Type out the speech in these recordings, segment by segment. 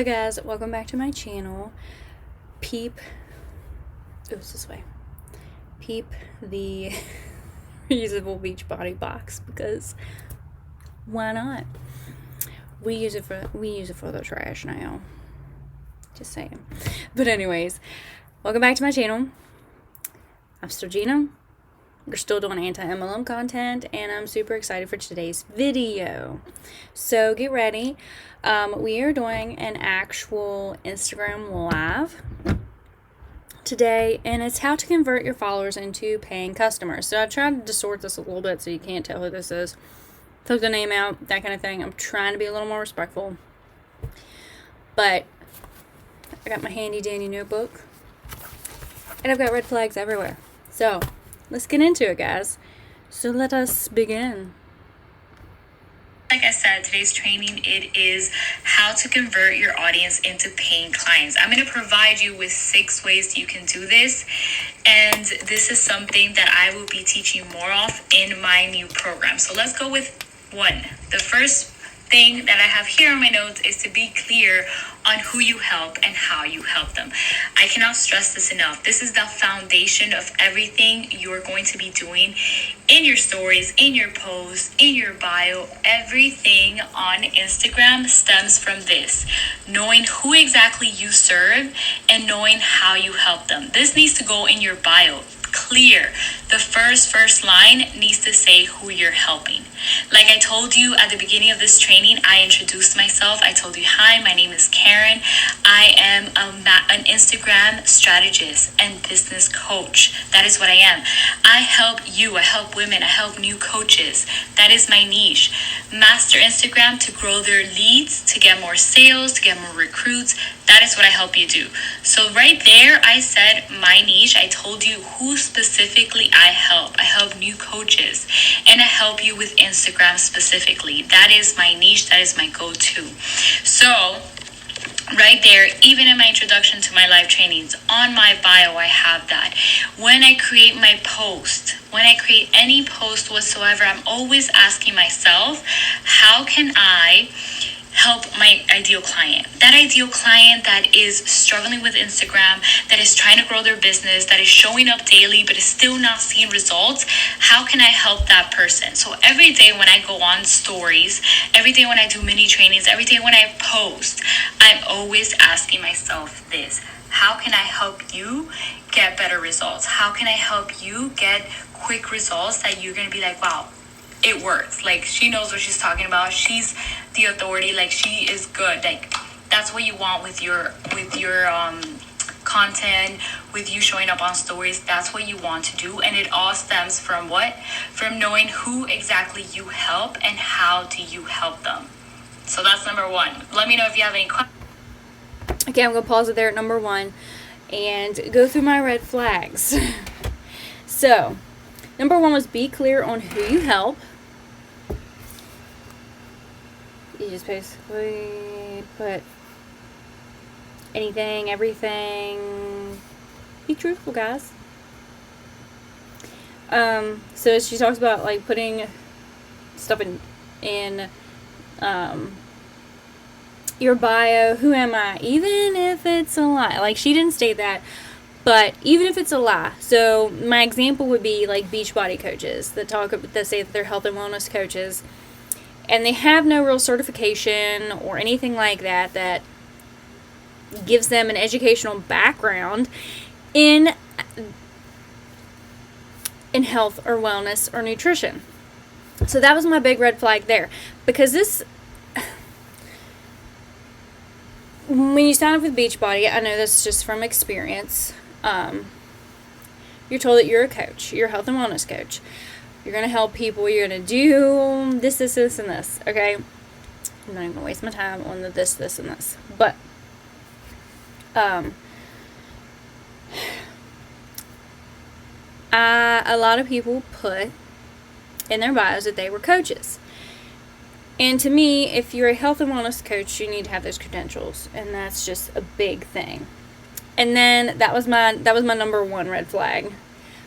Hello guys, welcome back to my channel. Peep, it's this way. Peep the reusable beach body box, because why not? We use it for the trash now. Just saying. But anyways, welcome back to my channel. I'm still Gina. We're still doing anti-mlm content, and I'm super excited for today's video. So get ready. We are doing an actual Instagram live today, and it's how to convert your followers into paying customers. So I tried to distort this a little bit so you can't tell who this is. Took the name out, that kind of thing. I'm trying to be a little more respectful. But I got my handy dandy notebook, and I've got red flags everywhere. So let's get into it, guys. So let us begin. Like I said, today's training, it is how to convert your audience into paying clients. I'm going to provide you with 6 ways you can do this. And this is something that I will be teaching more of in my new program. So let's go with 1. The first thing that I have here on my notes is to be clear on who you help and how you help them. I cannot stress this enough. This is the foundation of everything you're going to be doing in your stories, in your posts, in your bio. Everything on Instagram stems from this. Knowing who exactly you serve and knowing how you help them. This needs to go in your bio. Clear. The first line needs to say who you're helping. Like I told you at the beginning of this training, I introduced myself. I told you, hi, my name is Karen. I am an Instagram strategist and business coach. That is what I am. I help you. I help women. I help new coaches. That is my niche. Master Instagram to grow their leads, to get more sales, to get more recruits. That is what I help you do. So right there, I said my niche. I told you who specifically I help. I help new coaches, and I help you with Instagram specifically. That is my niche. That is my go-to. So right there, even in my introduction to my live trainings, on my bio, I have that. When I create my post, when I create any post whatsoever, I'm always asking myself, how can I help my ideal client? That ideal client that is struggling with Instagram, that is trying to grow their business, that is showing up daily but is still not seeing results. How can I help that person? So every day when I go on stories, every day when I do mini trainings, every day when I post, I'm always asking myself this: how can I help you get better results? How can I help you get quick results that you're going to be like, wow, it works. Like, she knows what she's talking about. She's the authority. Like, she is good. Like, that's what you want with your content, with you showing up on stories. That's what you want to do. And it all stems from what? From knowing who exactly you help and how do you help them. So that's number 1. Let me know if you have any questions. Okay, I'm going to pause it there at number 1 and go through my red flags. So, number 1 was be clear on who you help. You just basically put anything, everything. Be truthful, guys. So she talks about like putting stuff in your bio. Who am I? Even if it's a lie. Like, she didn't state that, but even if it's a lie. So my example would be like beach body coaches that say that they're health and wellness coaches, and they have no real certification or anything like that that gives them an educational background in health or wellness or nutrition. So that was my big red flag there, because this, when you sign up with Beachbody, I know this just from experience, you're told that you're a coach, you're a health and wellness coach. You're going to help people, you're going to do this, and this, okay? I'm not even going to waste my time on the this, and this. But, a lot of people put in their bios that they were coaches. And to me, if you're a health and wellness coach, you need to have those credentials, and that's just a big thing. And then that was my number 1 red flag,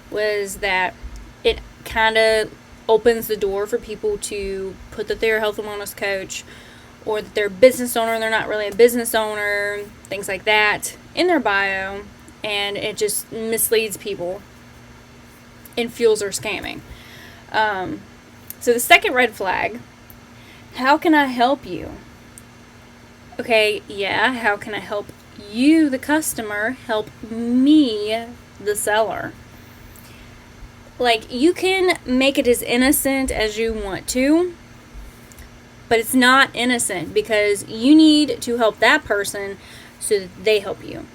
was that it kind of opens the door for people to put that they're a health and wellness coach, or that they're a business owner and they're not really a business owner, things like that in their bio, and it just misleads people and fuels their scamming. So the second red flag, how can I help you? Okay, yeah, how can I help you, the customer, help me, the seller? Like, you can make it as innocent as you want to, but it's not innocent, because you need to help that person so that they help you.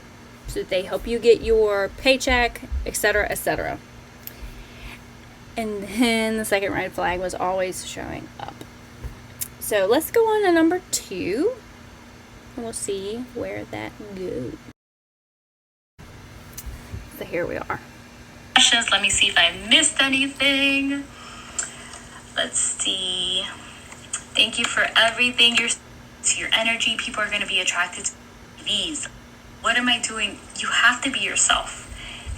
So that they help you get your paycheck, etc., etc. And then the second red flag was always showing up. So let's go on to number 2, and we'll see where that goes. So here we are. Questions. Let me see if I missed anything. Let's see. Thank you for everything. Your energy. People are going to be attracted to these. What am I doing? You have to be yourself.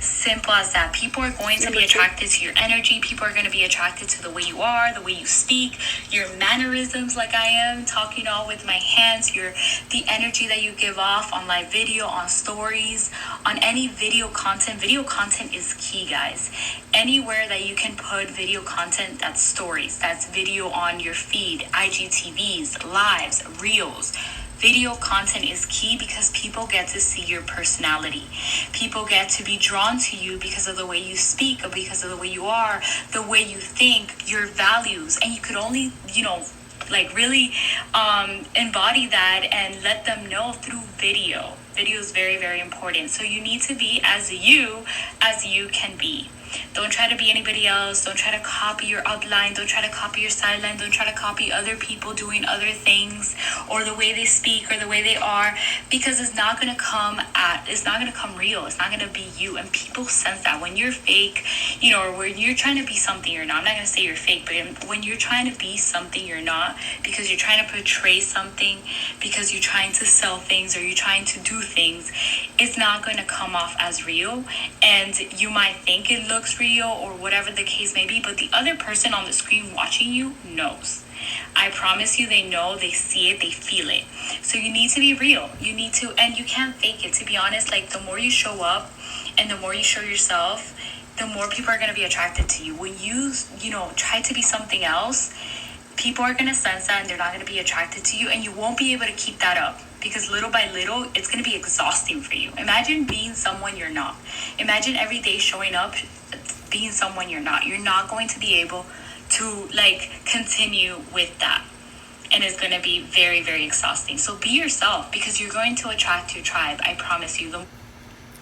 Simple as that. People are going to be attracted to your energy. People are going to be attracted to the way you are, the way you speak, your mannerisms, like I am talking all with my hands, the energy that you give off on live video, on stories, on any video content. Video content is key, guys. Anywhere that you can put video content, that's stories, that's video on your feed, IGTVs, lives, reels. Video content is key because people get to see your personality. People get to be drawn to you because of the way you speak, or because of the way you are, the way you think, your values. And you could only, really embody that and let them know through video. Video is very, very important. So you need to be as you can be. Don't try to be anybody else. Don't try to copy your upline. Don't try to copy your sideline. Don't try to copy other people doing other things, or the way they speak, or the way they are, because it's not going to come real. It's not going to be you. And people sense that when you're fake, or when you're trying to be something you're not. I'm not going to say you're fake, but when you're trying to be something you're not, because you're trying to portray something, because you're trying to sell things, or you're trying to do things, it's not going to come off as real. And you might think it looks real, or whatever the case may be, but the other person on the screen watching you knows. I promise you, they know, they see it, they feel it. So you need to be real. You need to, and you can't fake it. To be honest, like, the more you show up and the more you show yourself, the more people are going to be attracted to you. When you try to be something else, people are going to sense that, and they're not going to be attracted to you, and you won't be able to keep that up, because little by little, it's going to be exhausting for you. Imagine being someone you're not. Imagine every day showing up being someone you're not. You're not going to be able to continue with that, and it's going to be very, very exhausting. So be yourself, because you're going to attract your tribe. I promise you.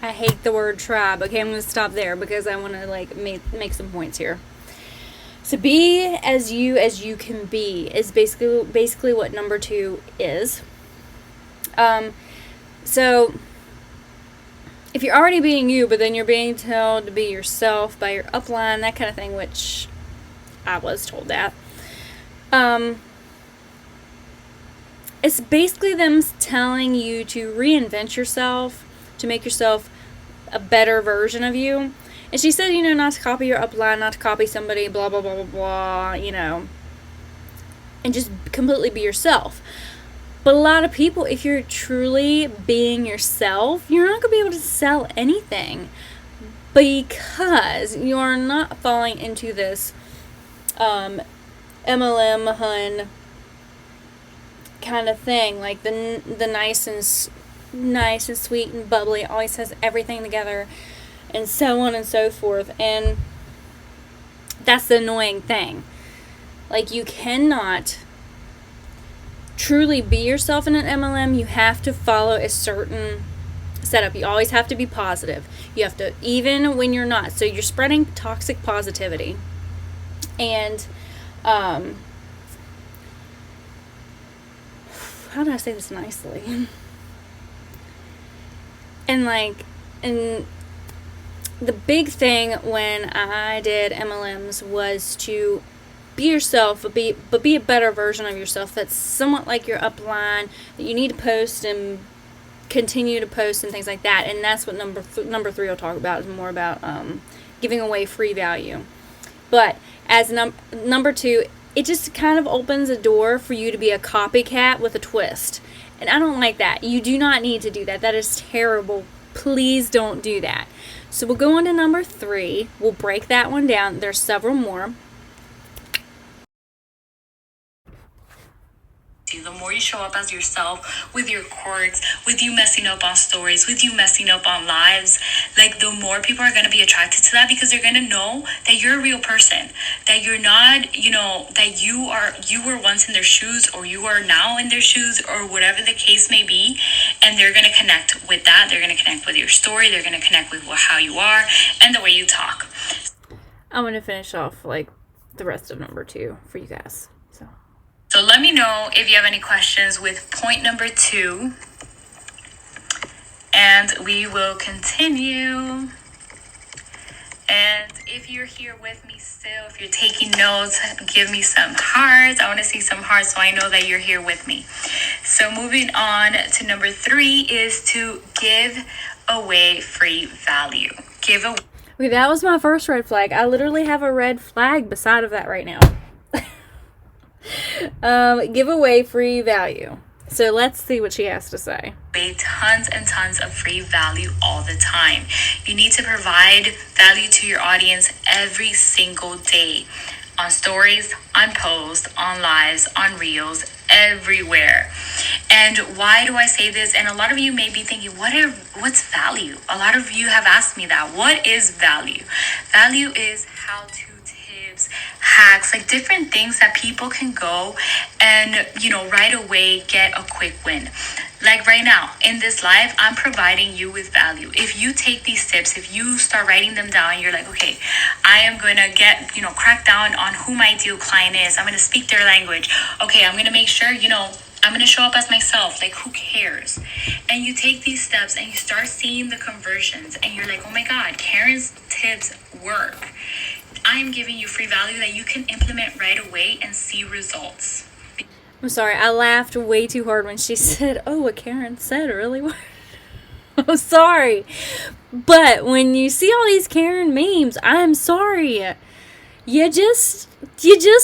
I hate the word tribe. Okay, I'm going to stop there because I want to make some points here. So be as you can be is basically what number 2 is. So if you're already being you, but then you're being told to be yourself by your upline, that kind of thing, which I was told that. It's basically them telling you to reinvent yourself, to make yourself a better version of you. And she said, not to copy your upline, not to copy somebody, blah, blah, blah, blah, blah, and just completely be yourself. But a lot of people, if you're truly being yourself, you're not going to be able to sell anything, because you're not falling into this MLM hun kind of thing, like the nice and sweet and bubbly, always has everything together, and so on and so forth. And that's the annoying thing. Like, you cannot truly be yourself in an MLM. You have to follow a certain setup. You always have to be positive. You have to, even when you're not. So you're spreading toxic positivity. And how do I say this nicely? And the big thing when I did MLMs was to be yourself, but be a better version of yourself that's somewhat like your upline, that you need to post and continue to post and things like that. And that's what number 3 will talk about, is more about giving away free value. But as number 2, it just kind of opens a door for you to be a copycat with a twist. And I don't like that. You do not need to do that. That is terrible. Please don't do that. So we'll go on to number 3. We'll break that one down. There's several more. The more you show up as yourself with your quirks, with you messing up on stories, with you messing up on lives, like the more people are going to be attracted to that, because they're going to know that you're a real person, that you're not, that you were once in their shoes, or you are now in their shoes, or whatever the case may be. And they're going to connect with that. They're going to connect with your story. They're going to connect with how you are and the way you talk. I'm going to finish off like the rest of number 2 for you guys. So let me know if you have any questions with point number 2, and we will continue. And if you're here with me still, if you're taking notes, give me some hearts. I want to see some hearts so I know that you're here with me. So moving on to number 3 is to give away free value. Okay, that was my first red flag. I literally have a red flag beside of that right now. Give away free value. So let's see what she has to say. Tons and tons of free value all the time. You need to provide value to your audience every single day. On stories, on posts, on lives, on reels, everywhere. And why do I say this? And a lot of you may be thinking, what's value? A lot of you have asked me that. What is value? Value is how-to tips, hacks, like different things that people can go and, right away get a quick win. Like right now in this live, I'm providing you with value. If you take these tips, if you start writing them down, you're like, okay, I am going to get, crack down on who my ideal client is. I'm going to speak their language. Okay, I'm going to make sure, I'm going to show up as myself. Like, who cares? And you take these steps and you start seeing the conversions and you're like, oh my God, Karen's tips work. I am giving you free value that you can implement right away and see results. I'm sorry, I laughed way too hard when she said, oh, what Karen said really worked. I'm sorry. But when you see all these Karen memes, I'm sorry. You just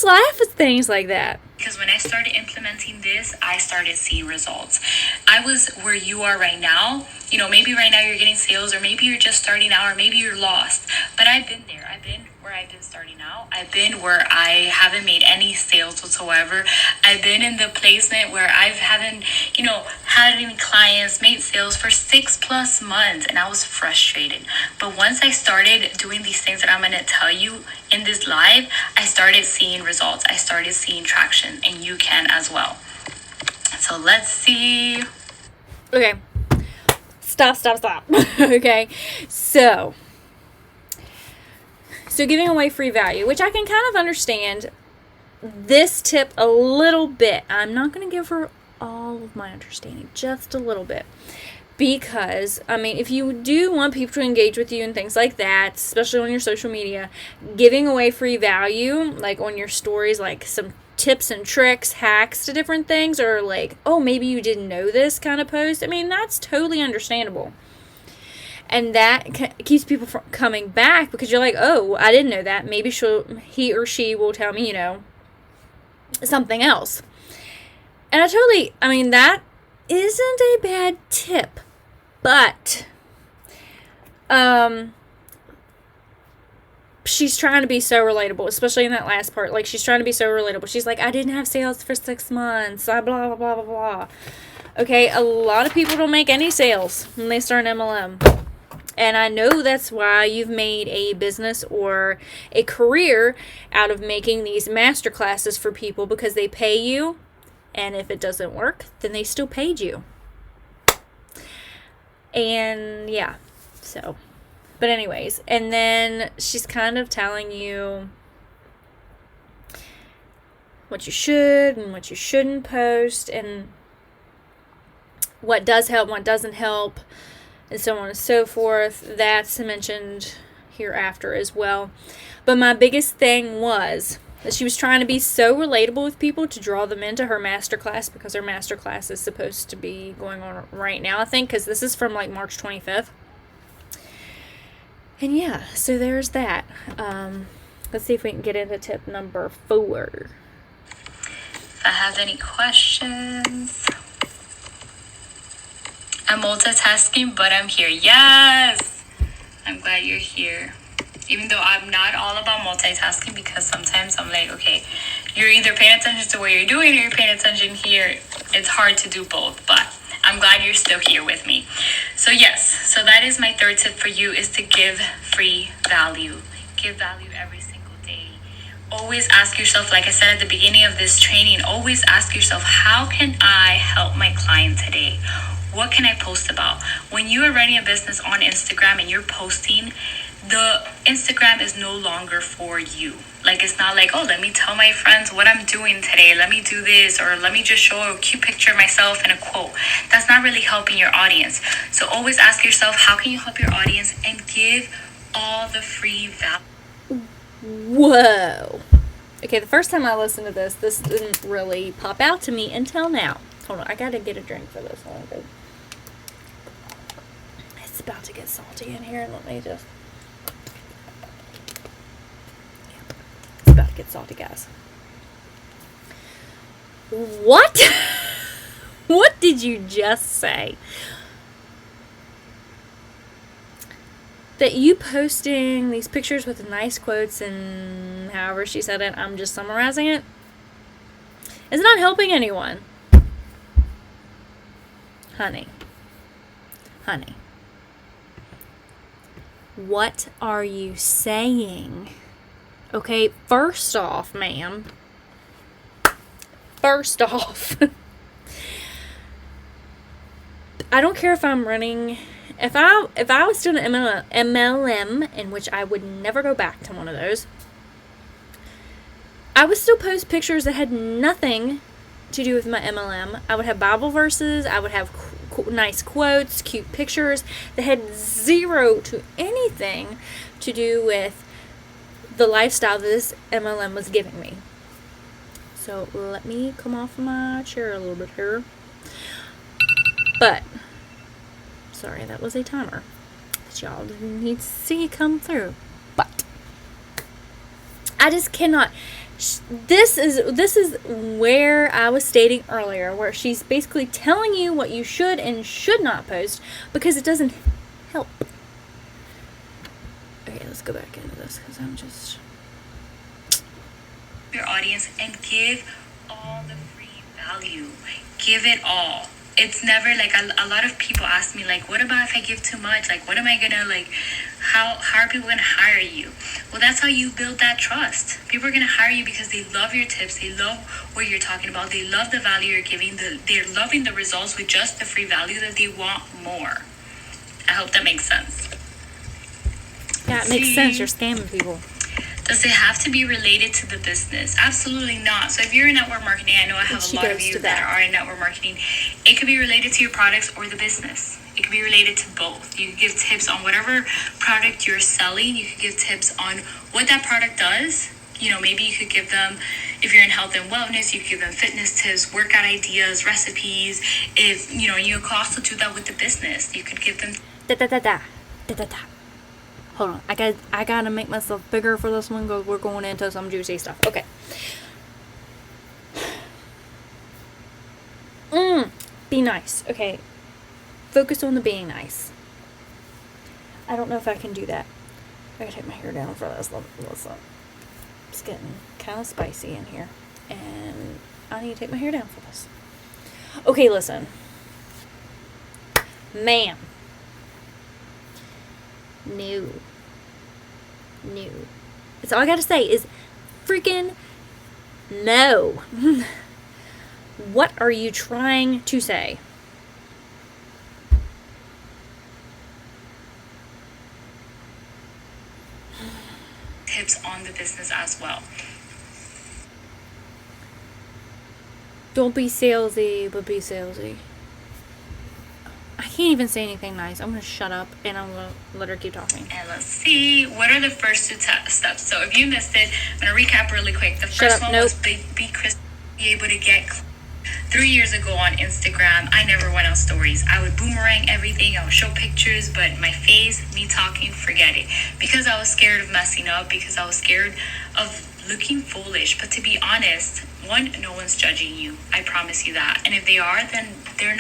laugh at things like that. Because when I started implementing this, I started seeing results. I was where you are right now. Maybe right now you're getting sales, or maybe you're just starting out, or maybe you're lost. But I've been there. I've been where I've been starting out. I've been where I haven't made any sales whatsoever. I've been in the placement where I haven't, had any clients, made sales for 6+ months, and I was frustrated. But once I started doing these things that I'm going to tell you in this live, I started seeing results. I started seeing traction, and you can as well. So let's see. Okay. Stop. Okay. So giving away free value, which I can kind of understand this tip a little bit. I'm not going to give her all of my understanding, just a little bit. Because, if you do want people to engage with you and things like that, especially on your social media, giving away free value, like on your stories, like some tips and tricks, hacks to different things, or like, oh, maybe you didn't know this kind of post. That's totally understandable. And that keeps people from coming back because you're like, oh, I didn't know that. Maybe he or she will tell me, something else. And that isn't a bad tip. But she's trying to be so relatable, especially in that last part. Like, she's trying to be so relatable. She's like, I didn't have sales for 6 months. Blah, blah, blah, blah, blah. Okay, a lot of people don't make any sales when they start an MLM. And I know that's why you've made a business or a career out of making these masterclasses for people, because they pay you. And if it doesn't work, then they still paid you. And yeah, so. But anyways, and then she's kind of telling you what you should and what you shouldn't post, and what does help, what doesn't help, and so on and so forth. That's mentioned hereafter as well. But my biggest thing was that she was trying to be so relatable with people to draw them into her masterclass, because her masterclass is supposed to be going on right now, I think, because this is from like March 25th. And yeah, so there's that. Let's see if we can get into tip number 4. if I have any questions. I'm multitasking, but I'm here. Yes! I'm glad you're here. Even though I'm not all about multitasking, because sometimes I'm like, okay, you're either paying attention to what you're doing or you're paying attention here. It's hard to do both, but I'm glad you're still here with me. So yes, so that is my third tip for you, is to give free value. Give value every single day. Always ask yourself, like I said at the beginning of this training, always ask yourself, how can I help my client today? What can I post about? When you are running a business on Instagram and you're posting, the Instagram is no longer for you. Like, it's not like, oh, let me tell my friends what I'm doing today. Let me do this, or let me just show a cute picture of myself and a quote. That's not really helping your audience. So always ask yourself, how can you help your audience, and give all the free value. Whoa. Okay, the first time I listened to this didn't really pop out to me until now. Hold on, I gotta get a drink for this one. It's about to get salty in here. Let me just... It's about to get salty, guys. What? What did you just say? That you posting these pictures with nice quotes and however she said it, I'm just summarizing it, is not helping anyone. Honey. What are you saying? Okay, first off, ma'am. I don't care if I'm running... If I was doing an MLM, in which I would never go back to one of those, I would still post pictures that had nothing to do with my MLM. I would have Bible verses. I would have nice quotes, cute pictures that had zero to anything to do with the lifestyle that this MLM was giving me. So let me come off my chair a little bit here. But... sorry, that was a timer that y'all didn't need to see come through. But I just cannot. This is where I was stating earlier, where she's basically telling you what you should and should not post because it doesn't help. Okay, let's go back into this because I'm just... your audience, and give all the free value. Give it all. It's never like a lot of people ask me, like, what about if I give too much? Like, what am I gonna, like, how are people gonna hire you? Well, that's how you build that trust. People are gonna hire you because they love your tips, they love what you're talking about, they love the value you're giving, they're loving the results with just the free value, that they want more. I hope that makes sense. Yeah, it makes sense. You're scamming people. Does it have to be related to the business? Absolutely not. So if you're in network marketing, I know I have a lot of you that are in network marketing. It could be related to your products or the business. It could be related to both. You could give tips on whatever product you're selling. You could give tips on what that product does. You know, maybe you could give them, if you're in health and wellness, you could give them fitness tips, workout ideas, recipes. If, you know, you could also do that with the business. You could give them... Hold on, I gotta make myself bigger for this one because we're going into some juicy stuff. Okay. Be nice. Okay. Focus on the being nice. I don't know if I can do that. I gotta take my hair down for this. Listen. It's getting kind of spicy in here. And I need to take my hair down for this. Okay, listen. Ma'am. No. That's all I gotta say is freaking no. What are you trying to say? Tips on the business as well. Don't be salesy, but be salesy. I can't even say anything nice. I'm going to shut up and I'm going to let her keep talking. And let's see, what are the first two steps? So if you missed it, I'm going to recap really quick. The first one was be able to get 3 years ago on Instagram. I never went on stories. I would boomerang everything. I would show pictures, but my face, me talking, forget it. Because I was scared of messing up, because I was scared of looking foolish. But to be honest, one, no one's judging you. I promise you that. And if they are, then they're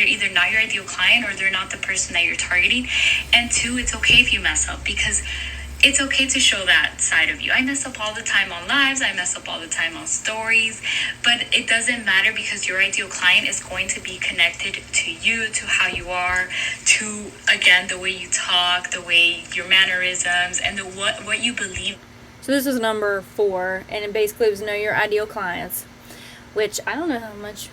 either not your ideal client or they're not the person that you're targeting. And two, it's okay if you mess up, because it's okay to show that side of you. I mess up all the time on lives. I mess up all the time on stories. But it doesn't matter, because your ideal client is going to be connected to you, to how you are, to, again, the way you talk, the way your mannerisms, and what you believe. So this is number 4, and it basically was know your ideal clients, which I don't know how much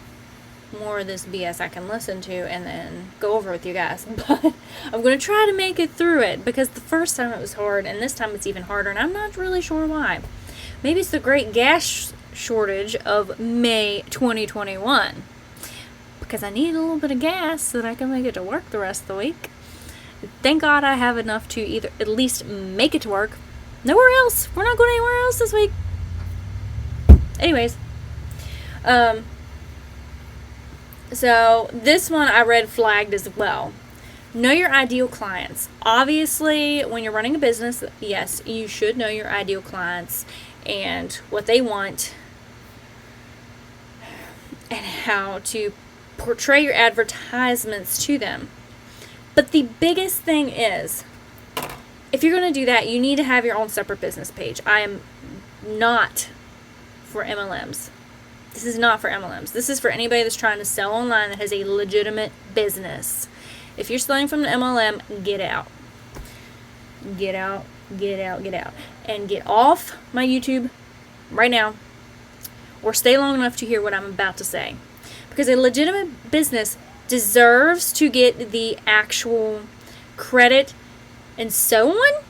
more of this BS I can listen to and then go over with you guys, but I'm going to try to make it through it, because the first time it was hard, and this time it's even harder, and I'm not really sure why. Maybe it's the great gas shortage of May 2021, because I need a little bit of gas so that I can make it to work the rest of the week. Thank God I have enough to either at least make it to work. Nowhere else. We're not going anywhere else this week. Anyways, so this one I read flagged as well. Know your ideal clients. Obviously, when you're running a business, yes, you should know your ideal clients and what they want and how to portray your advertisements to them. But the biggest thing is, if you're going to do that, you need to have your own separate business page. I am not for MLMs. This is not for MLMs. This is for anybody that's trying to sell online that has a legitimate business. If you're selling from an MLM, get out. Get out, get out, get out. And get off my YouTube right now, or stay long enough to hear what I'm about to say. Because a legitimate business deserves to get the actual credit and so on.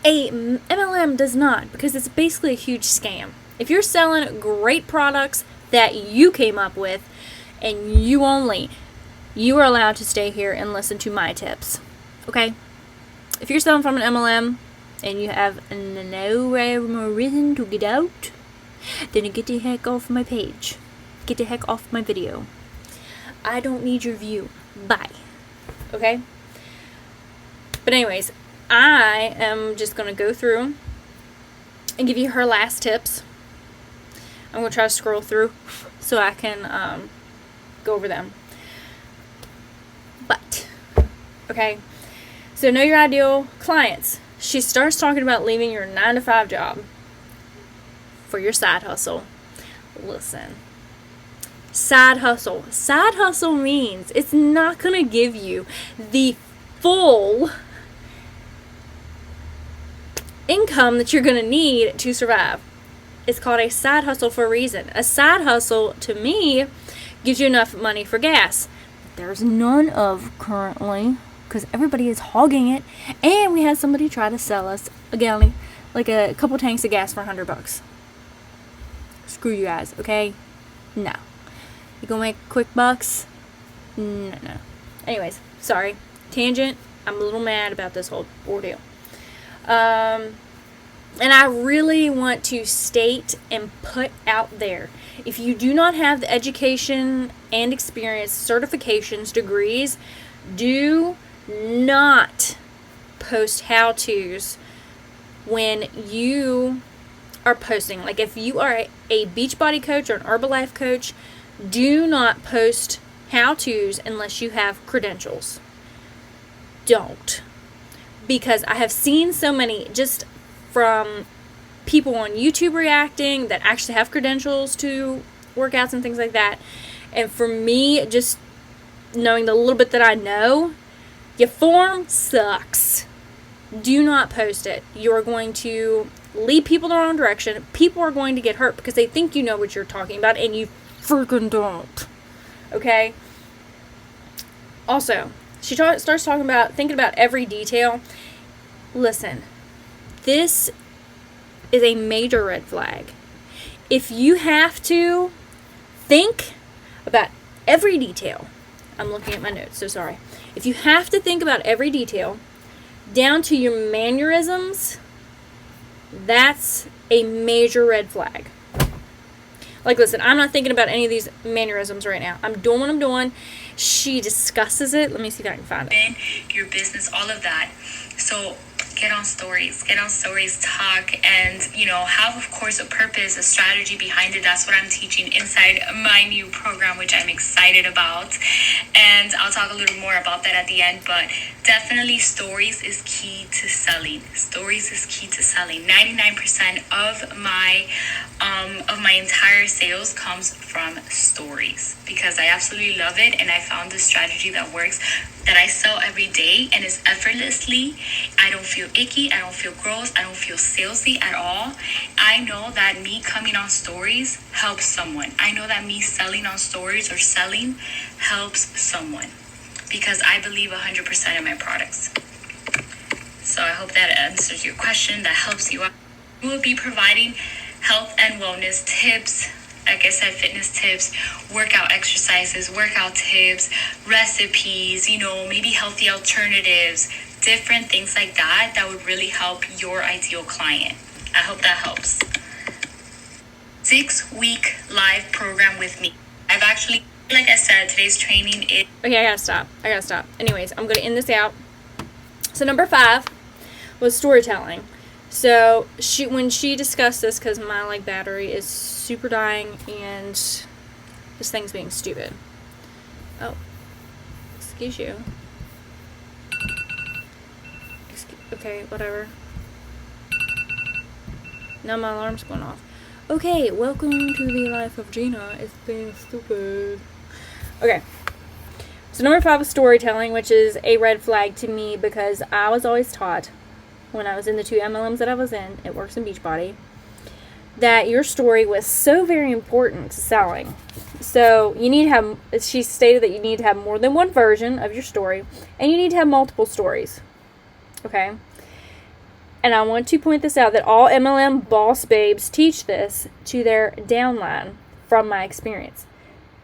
A MLM does not, because it's basically a huge scam. If you're selling great products that you came up with and you only, you are allowed to stay here and listen to my tips. Okay? If you're selling from an MLM and you have no reason to get out, then get the heck off my page. Get the heck off my video. I don't need your view. Bye. Okay? But anyways, I am just going to go through and give you her last tips. I'm going to try to scroll through so I can go over them. But, okay, so know your ideal clients. She starts talking about leaving your 9-to-5 job for your side hustle. Listen. Side hustle. Side hustle means it's not going to give you the full income that you're going to need to survive. It's called a side hustle for a reason. A side hustle, to me, gives you enough money for gas. There's none of currently, because everybody is hogging it, and we had somebody try to sell us a gallon, like a couple tanks of gas for $100. Screw you guys, okay? No. You gonna make quick bucks? No. Anyways, sorry. Tangent. I'm a little mad about this whole ordeal. And I really want to state and put out there, if you do not have the education and experience, certifications, degrees, do not post how-tos when you are posting. Like if you are a Beachbody coach or an Herbalife coach, do not post how-tos unless you have credentials. Don't. Because I have seen so many, just from people on YouTube reacting that actually have credentials to workouts and things like that. And for me, just knowing the little bit that I know, your form sucks. Do not post it. You are going to lead people the wrong direction. People are going to get hurt because they think you know what you're talking about and you freaking don't. Okay? Also, she starts talking about thinking about every detail. Listen, this is a major red flag. If you have to think about every detail, I'm looking at my notes, so sorry. If you have to think about every detail, down to your mannerisms, that's a major red flag. Like, listen, I'm not thinking about any of these mannerisms right now. I'm doing what I'm doing. She discusses it. Let me see if I can find it. Your business, all of that. So get on stories, talk, and, you know, have, of course, a purpose, a strategy behind it. That's what I'm teaching inside my new program, which I'm excited about. And I'll talk a little more about that at the end, but definitely stories is key to selling. 99% of my entire sales comes from stories, because I absolutely love it, and I found this strategy that works, that I sell every day, and it's effortlessly. I don't feel icky, I don't feel gross, I don't feel salesy at all. I know that me coming on stories helps someone. I know that me selling on stories or selling helps someone, because I believe 100% in my products. So I hope that answers your question, that helps you out. We will be providing health and wellness tips, like I said, fitness tips, workout exercises, workout tips, recipes, you know, maybe healthy alternatives, different things like that, that would really help your ideal client. I hope that helps. 6-week live program with me. I've actually, like I said, today's training is... Okay, I gotta stop. Anyways, I'm gonna end this out. So number 5 was storytelling. So when she discussed this, because my battery is super dying and this thing's being stupid. Oh, excuse you. Okay, whatever. Now my alarm's going off. Okay, welcome to the life of Gina. It's being stupid. Okay. So number 5 is storytelling, which is a red flag to me, because I was always taught, when I was in the 2 MLMs that I was in, It Works in Beachbody, that your story was so very important to selling. So you need to have, she stated that you need to have more than one version of your story, and you need to have multiple stories. Okay? And I want to point this out, that all MLM boss babes teach this to their downline, from my experience.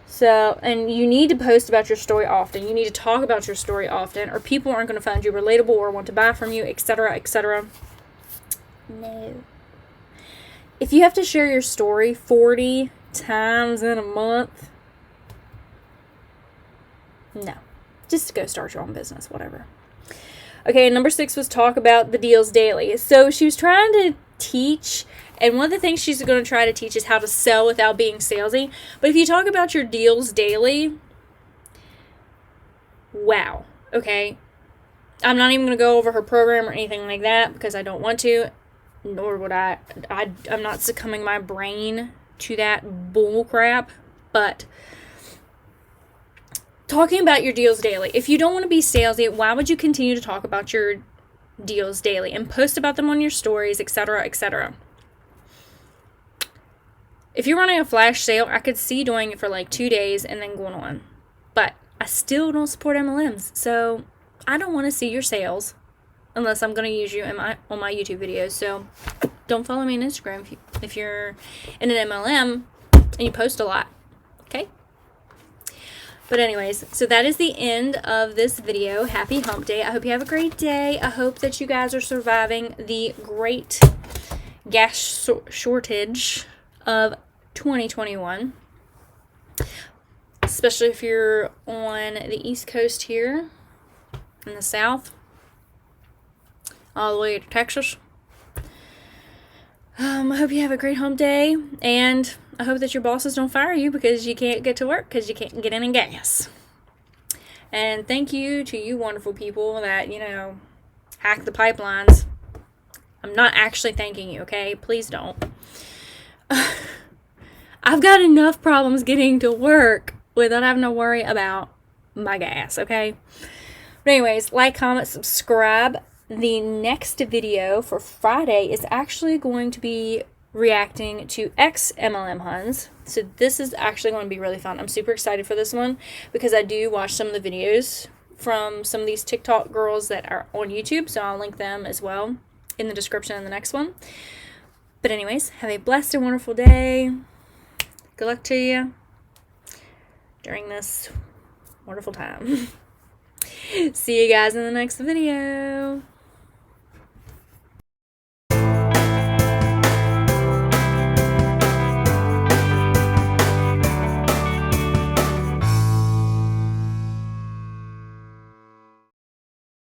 So, and you need to post about your story often. You need to talk about your story often, or people aren't going to find you relatable or want to buy from you, etc., etc. No. If you have to share your story 40 times in a month, no. Just go start your own business, whatever. Okay, number 6 was talk about the deals daily. So she was trying to teach, and one of the things she's going to try to teach is how to sell without being salesy. But if you talk about your deals daily, wow, okay? I'm not even going to go over her program or anything like that, because I don't want to, nor would I'm not succumbing my brain to that bull crap. But talking about your deals daily, if you don't want to be salesy, why would you continue to talk about your deals daily and post about them on your stories, etc., etc.? If you're running a flash sale, I could see doing it for 2 days and then going on. But I still don't support MLMs, so I don't want to see your sales unless I'm going to use you on my YouTube videos. So don't follow me on Instagram if you're in an MLM and you post a lot. Okay? But anyways, so that is the end of this video. Happy hump day. I hope you have a great day. I hope that you guys are surviving the great gas shortage of 2021. Especially if you're on the East Coast here in the South, all the way to Texas. I hope you have a great hump day, and I hope that your bosses don't fire you because you can't get to work because you can't get any gas. And thank you to you wonderful people that, hack the pipelines. I'm not actually thanking you, okay? Please don't. I've got enough problems getting to work without having to worry about my gas, okay? But anyways, like, comment, subscribe. The next video for Friday is actually going to be reacting to ex-mlm Huns. So this is actually going to be really fun. I'm super excited for this one because I do watch some of the videos from some of these TikTok girls that are on YouTube. So I'll link them as well in the description in the next one. But anyways, have a blessed and wonderful day. Good luck to you during this wonderful time. See you guys in the next video.